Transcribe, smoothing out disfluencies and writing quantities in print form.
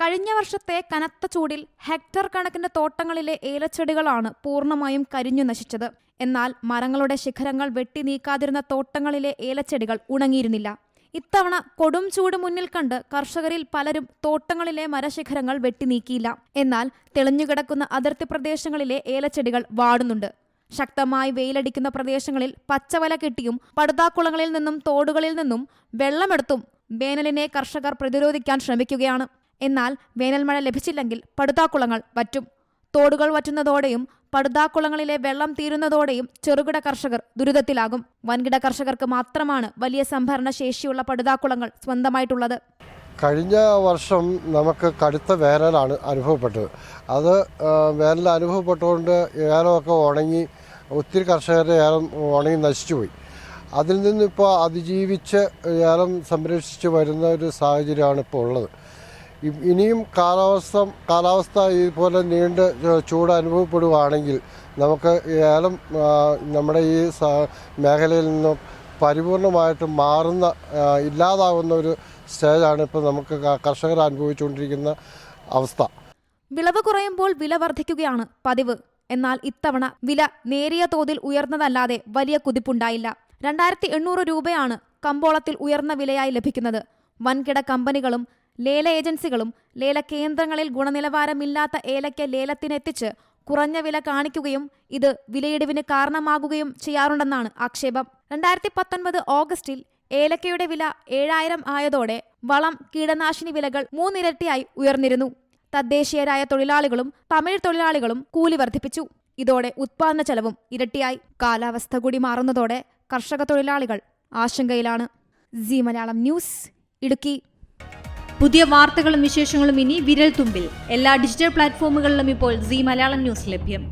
കഴിഞ്ഞ വർഷത്തെ കനത്ത ചൂടിൽ ഹെക്ടർ കണക്കിന് തോട്ടങ്ങളിലെ ഏലച്ചെടികളാണ് പൂർണ്ണമായും കരിഞ്ഞു നശിച്ചത്. എന്നാൽ മരങ്ങളുടെ ശിഖരങ്ങൾ വെട്ടി നീക്കാതിരുന്ന തോട്ടങ്ങളിലെ ഏലച്ചെടികൾ ഉണങ്ങിയിരുന്നില്ല. ഇത്തവണ കൊടും ചൂട് മുന്നിൽ കണ്ട് കർഷകരിൽ പലരും തോട്ടങ്ങളിലെ മരശിഖരങ്ങൾ വെട്ടി നീക്കിയില്ല. എന്നാൽ തെളിഞ്ഞുകിടക്കുന്ന അതിർത്തി പ്രദേശങ്ങളിലെ ഏലച്ചെടികൾ വാടുന്നുണ്ട്. ശക്തമായി വെയിലടിക്കുന്ന പ്രദേശങ്ങളിൽ പച്ചവല കെട്ടിയും പടുതാക്കുളങ്ങളിൽ നിന്നും തോടുകളിൽ നിന്നും വെള്ളമെടുത്തും വേനലിനെ കർഷകർ പ്രതിരോധിക്കാൻ ശ്രമിക്കുകയാണ്. എന്നാൽ വേനൽ മഴ ലഭിച്ചില്ലെങ്കിൽ പടുതാക്കുളങ്ങൾ വറ്റും. തോടുകൾ വറ്റുന്നതോടെയും പടുതാക്കുളങ്ങളിലെ വെള്ളം തീരുന്നതോടെയും ചെറുകിട കർഷകർ ദുരിതത്തിലാകും. വൻകിട കർഷകർക്ക് മാത്രമാണ് വലിയ സംഭരണ ശേഷിയുള്ള പടുതാക്കുളങ്ങൾ സ്വന്തമായിട്ടുള്ളത്. കഴിഞ്ഞ വർഷം നമുക്ക് കടുത്ത വേനലാണ് അനുഭവപ്പെട്ടത്. അത് വേനൽ അനുഭവപ്പെട്ടുകൊണ്ട് ഏലമൊക്കെ ഉണങ്ങി, ഒത്തിരി കർഷകരുടെ ഏലം ഉണങ്ങി നശിച്ചുപോയി. അതിൽ നിന്നിപ്പോൾ അതിജീവിച്ച് ഏലം സംരക്ഷിച്ച് വരുന്ന ഒരു സാഹചര്യമാണ് ഇപ്പോൾ ഉള്ളത്. ഇനിയും കാലാവസ്ഥ ഇതുപോലെ നീണ്ട് ചൂട് അനുഭവപ്പെടുകയാണെങ്കിൽ നമുക്ക് ഏലം നമ്മുടെ ഈ മേഖലയിൽ നിന്നും പരിപൂർണമായിട്ട് മാറുന്ന ഇല്ലാതാകുന്ന ഒരു സ്റ്റേജാണ് ഇപ്പോൾ നമുക്ക് കർഷകർ അനുഭവിച്ചുകൊണ്ടിരിക്കുന്ന അവസ്ഥ. വിളവ് കുറയുമ്പോൾ വില വർദ്ധിക്കുകയാണ് പതിവ്. എന്നാൽ ഇത്തവണ വില നേരിയ തോതിൽ ഉയർന്നതല്ലാതെ വലിയ കുതിപ്പുണ്ടായില്ല. 2800 രൂപയാണ് കമ്പോളത്തിൽ ഉയർന്ന വിലയായി ലഭിക്കുന്നത്. വൻകിട കമ്പനികളും ലേല ഏജൻസികളും ലേലകേന്ദ്രങ്ങളിൽ ഗുണനിലവാരമില്ലാത്ത ഏലയ്ക്ക ലേലത്തിനെത്തിച്ച് കുറഞ്ഞ വില കാണിക്കുകയും ഇത് വിലയിടിവിന് കാരണമാകുകയും ചെയ്യാറുണ്ടെന്നാണ് ആക്ഷേപം. 2019 ഓഗസ്റ്റിൽ ഏലക്കയുടെ വില 7000 ആയതോടെ വളം, കീടനാശിനി വിലകൾ 3 ഇരട്ടിയായി ഉയർന്നിരുന്നു. തദ്ദേശീയരായ തൊഴിലാളികളും തമിഴ് തൊഴിലാളികളും കൂലി വർദ്ധിപ്പിച്ചു. ഇതോടെ ഉത്പാദന ചെലവും ഇരട്ടിയായി. കാലാവസ്ഥ കൂടി മാറുന്നതോടെ കർഷക തൊഴിലാളികൾ ആശങ്കയിലാണ്. സീ മലയാളം ന്യൂസ്, ഇടുക്കി. പുതിയ വാർത്തകളും വിശേഷങ്ങളും ഇനി വിരൽ തുമ്പിൽ. എല്ലാ ഡിജിറ്റൽ പ്ലാറ്റ്ഫോമുകളിലും ഇപ്പോൾ സീ മലയാളം ന്യൂസ് ലഭ്യം.